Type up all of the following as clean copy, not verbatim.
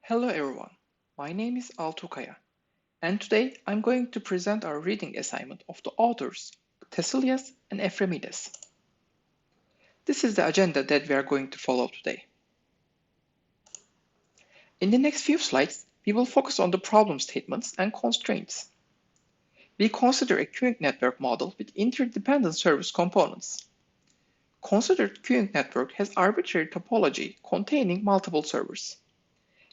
Hello everyone, my name is AltugKaya, and today I'm going to present our reading assignment of the authors Thesalias and Ephremides. This is the agenda that we are going to follow today. In the next few slides, we will focus on the problem statements and constraints. We consider a queuing network model with interdependent service components. Considered queuing network has arbitrary topology containing multiple servers.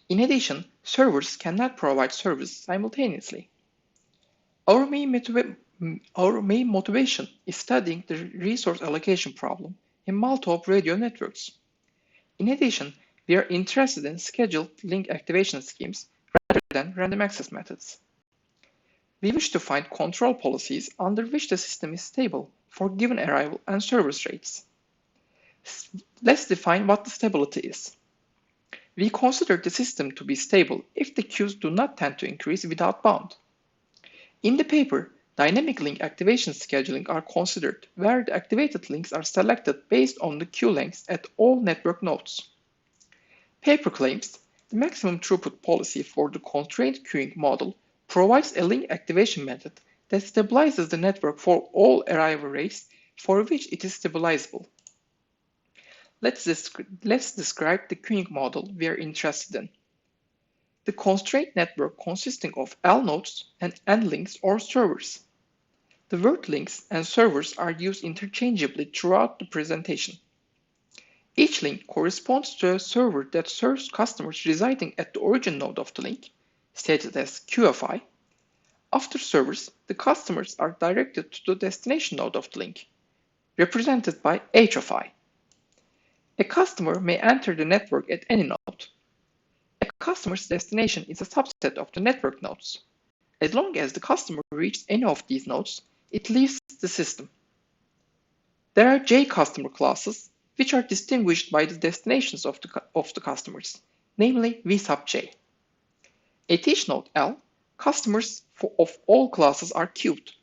In addition, servers cannot provide service simultaneously. Our main motivation is studying the resource allocation problem in multi-hop radio networks. In addition, we are interested in scheduled link activation schemes rather than random access methods. We wish to find control policies under which the system is stable for given arrival and service rates. Let's define what the stability is. We consider the system to be stable if the queues do not tend to increase without bound. In the paper, dynamic link activation scheduling are considered, where the activated links are selected based on the queue lengths at all network nodes. Paper claims the maximum throughput policy for the constrained queuing model provides a link activation method that stabilizes the network for all arrival rates for which it is stabilizable. Let's describe the queuing model we are interested in. The constraint network consisting of L nodes and N links or servers. The word links and servers are used interchangeably throughout the presentation. Each link corresponds to a server that serves customers residing at the origin node of the link, stated as QFI. After servers, the customers are directed to the destination node of the link, represented by H of I. A customer may enter the network at any node. A customer's destination is a subset of the network nodes. As long as the customer reaches any of these nodes, it leaves the system. There are J customer classes, which are distinguished by the destinations of the customers, namely V sub J. At each node L, customers of all classes are queued,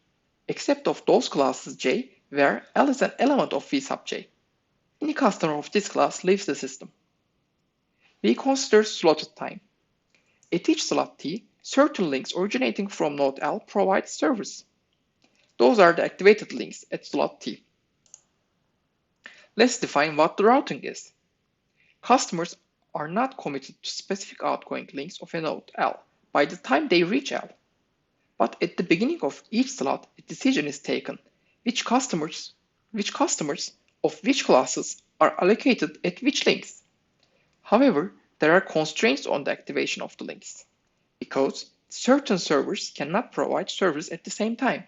except of those classes J where L is an element of V sub J. Any customer of this class leaves the system. We consider slotted time. At each slot T, certain links originating from node L provide service. Those are the activated links at slot T. Let's define what the routing is. Customers are not committed to specific outgoing links of a node L by the time they reach L. But at the beginning of each slot, a decision is taken which customers of which classes are allocated at which links. However, there are constraints on the activation of the links, because certain servers cannot provide service at the same time.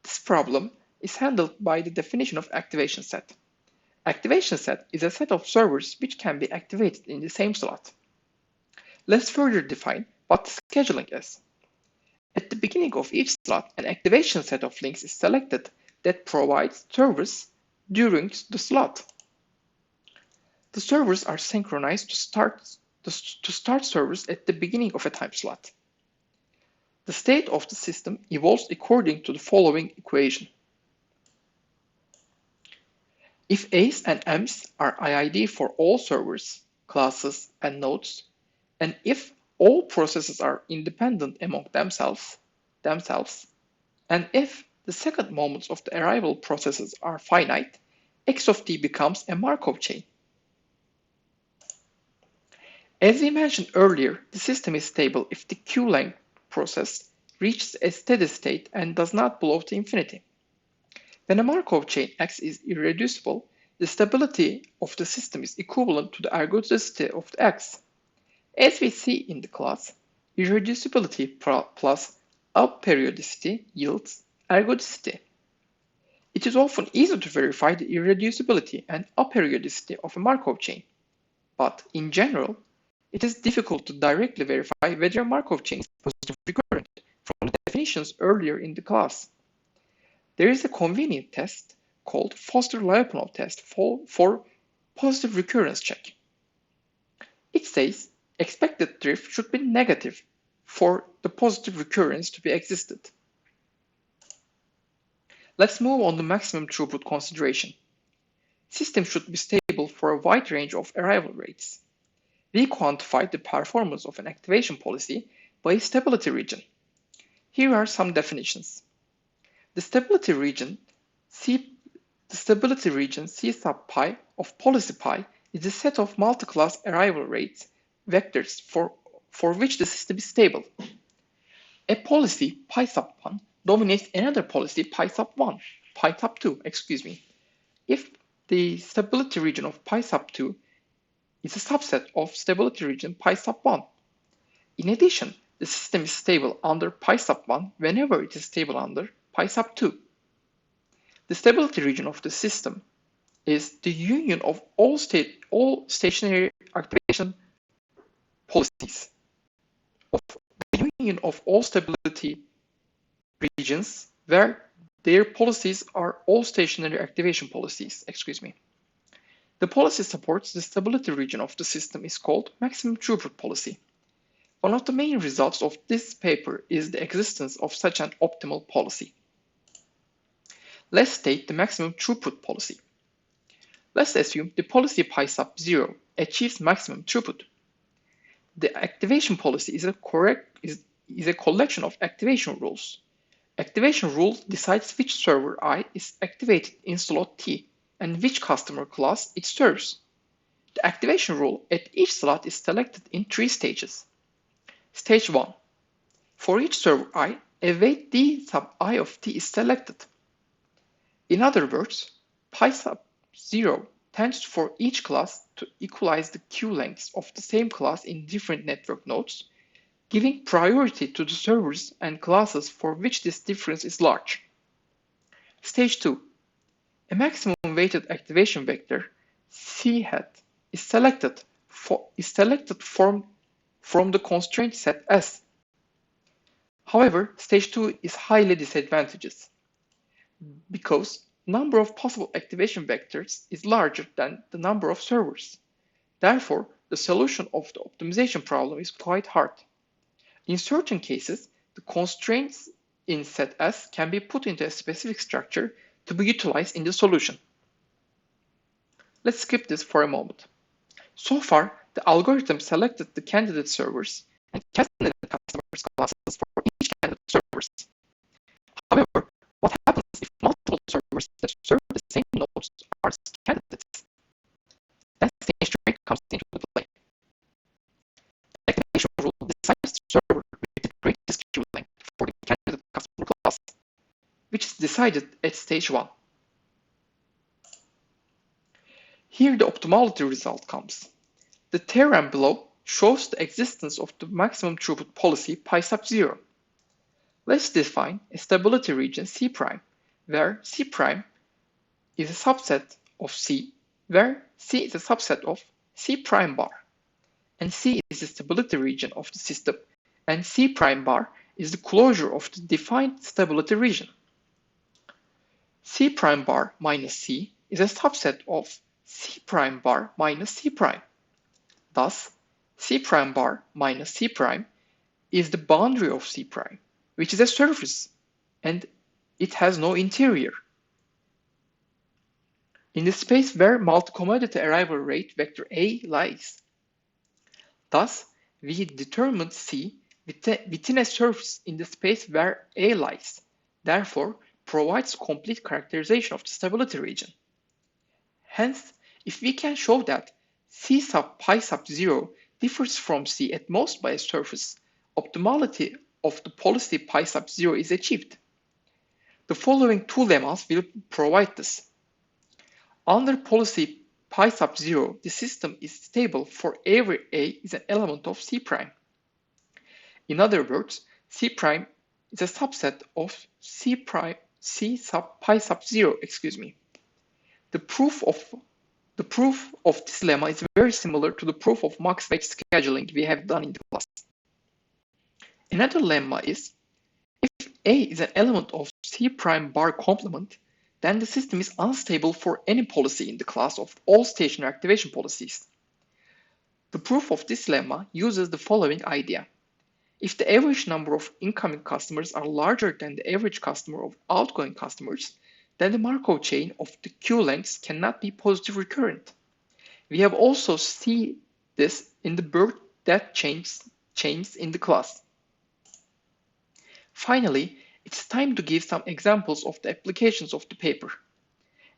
This problem is handled by the definition of activation set. Activation set is a set of servers which can be activated in the same slot. Let's further define what scheduling is. At the beginning of each slot, an activation set of links is selected that provides service during the slot. The servers are synchronized to start service at the beginning of a time slot. The state of the system evolves according to the following equation. If A's and M's are IID for all servers, classes, and nodes, and if all processes are independent among themselves, and if the second moments of the arrival processes are finite, X of t becomes a Markov chain. As we mentioned earlier, the system is stable if the queue length process reaches a steady state and does not blow to infinity. When a Markov chain X is irreducible, the stability of the system is equivalent to the ergodicity of the X. As we see in the class, irreducibility plus aperiodicity yields ergodicity. It is often easy to verify the irreducibility and aperiodicity of a Markov chain, but in general, it is difficult to directly verify whether a Markov chain is positive recurrent from the definitions earlier in the class. There is a convenient test called Foster-Lyapunov test for positive recurrence check. It says expected drift should be negative for the positive recurrence to be existed. Let's move on to maximum throughput consideration. Systems should be stable for a wide range of arrival rates. We quantified the performance of an activation policy by a stability region. Here are some definitions. The stability region C sub pi of policy pi is a set of multi-class arrival rates vectors for which the system is stable. A policy pi sub 1 dominates another policy pi sub 2, If the stability region of pi sub 2 is a subset of stability region pi sub 1. In addition, the system is stable under pi sub 1 whenever it is stable under pi sub 2. The stability region of the system is the union of all stationary activation policies. The union of all stability regions where their policies are all stationary activation policies. The policy supports the stability region of the system is called maximum throughput policy. One of the main results of this paper is the existence of such an optimal policy. Let's state the maximum throughput policy. Let's assume the policy pi sub 0 achieves maximum throughput. The activation policy is a collection of activation rules. Activation rule decides which server I is activated in slot T and which customer class it serves. The activation rule at each slot is selected in 3 stages. Stage 1. For each server I, a weight D sub I of T is selected. In other words, pi sub 0 tends for each class to equalize the queue lengths of the same class in different network nodes, giving priority to the servers and classes for which this difference is large. Stage 2. A maximum weighted activation vector, C hat, is selected from the constraint set S. However, stage 2 is highly disadvantageous because number of possible activation vectors is larger than the number of servers. Therefore, the solution of the optimization problem is quite hard. In certain cases, the constraints in set S can be put into a specific structure to be utilized in the solution. Let's skip this for a moment. So far, the algorithm selected the candidate servers and cascaded the customers classes for each candidate servers. However, what happens if multiple servers that serve the same nodes are candidates? Then stage 3 comes into play. The activation rule decides the server with the greatest queue length for the candidate customer class, which is decided at stage 1. Here the optimality result comes. The theorem below shows the existence of the maximum throughput policy pi sub 0. Let's define a stability region C prime, where C prime is a subset of C, where C is a subset of C prime bar, and C is the stability region of the system, and C prime bar is the closure of the defined stability region. C prime bar minus C is a subset of C prime bar minus C prime. Thus, C prime bar minus C prime is the boundary of C prime, which is a surface, and it has no interior. In the space where multi-commodity arrival rate vector A lies. Thus, we determined C within a surface in the space where A lies, therefore provides complete characterization of the stability region. Hence, if we can show that C sub pi sub 0 differs from C at most by a surface, optimality of the policy pi sub 0 is achieved. The following 2 lemmas will provide this. Under policy pi sub 0, the system is stable for every A is an element of C prime. In other words, C prime is a subset of C sub pi sub 0. The proof of this lemma is very similar to the proof of max weight scheduling we have done in the class. Another lemma is, if A is an element of C prime bar complement, then the system is unstable for any policy in the class of all stationary activation policies. The proof of this lemma uses the following idea. If the average number of incoming customers are larger than the average customer of outgoing customers, then the Markov chain of the queue lengths cannot be positive recurrent. We have also seen this in the birth death chains in the class. Finally, it's time to give some examples of the applications of the paper.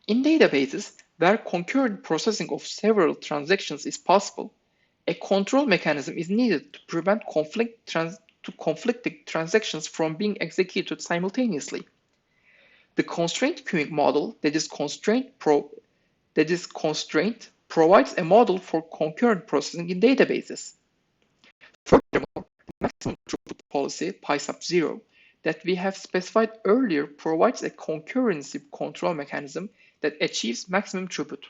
In databases where concurrent processing of several transactions is possible, a control mechanism is needed to prevent conflicting transactions from being executed simultaneously. The constraint queuing model that is constraint provides a model for concurrent processing in databases. Furthermore, the maximum throughput policy, PySub0, that we have specified earlier provides a concurrency control mechanism that achieves maximum throughput.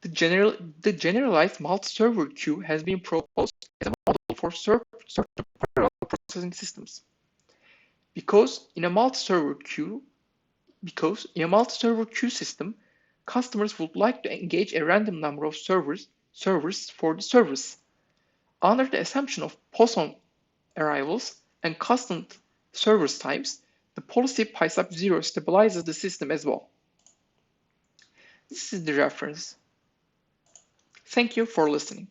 The generalized multi-server queue has been proposed as a model for certain parallel processing systems. Because in a multi-server queue system, customers would like to engage a random number of servers for the service. Under the assumption of POSON arrivals and constant service times, the policy PySub0 stabilizes the system as well. This is the reference. Thank you for listening.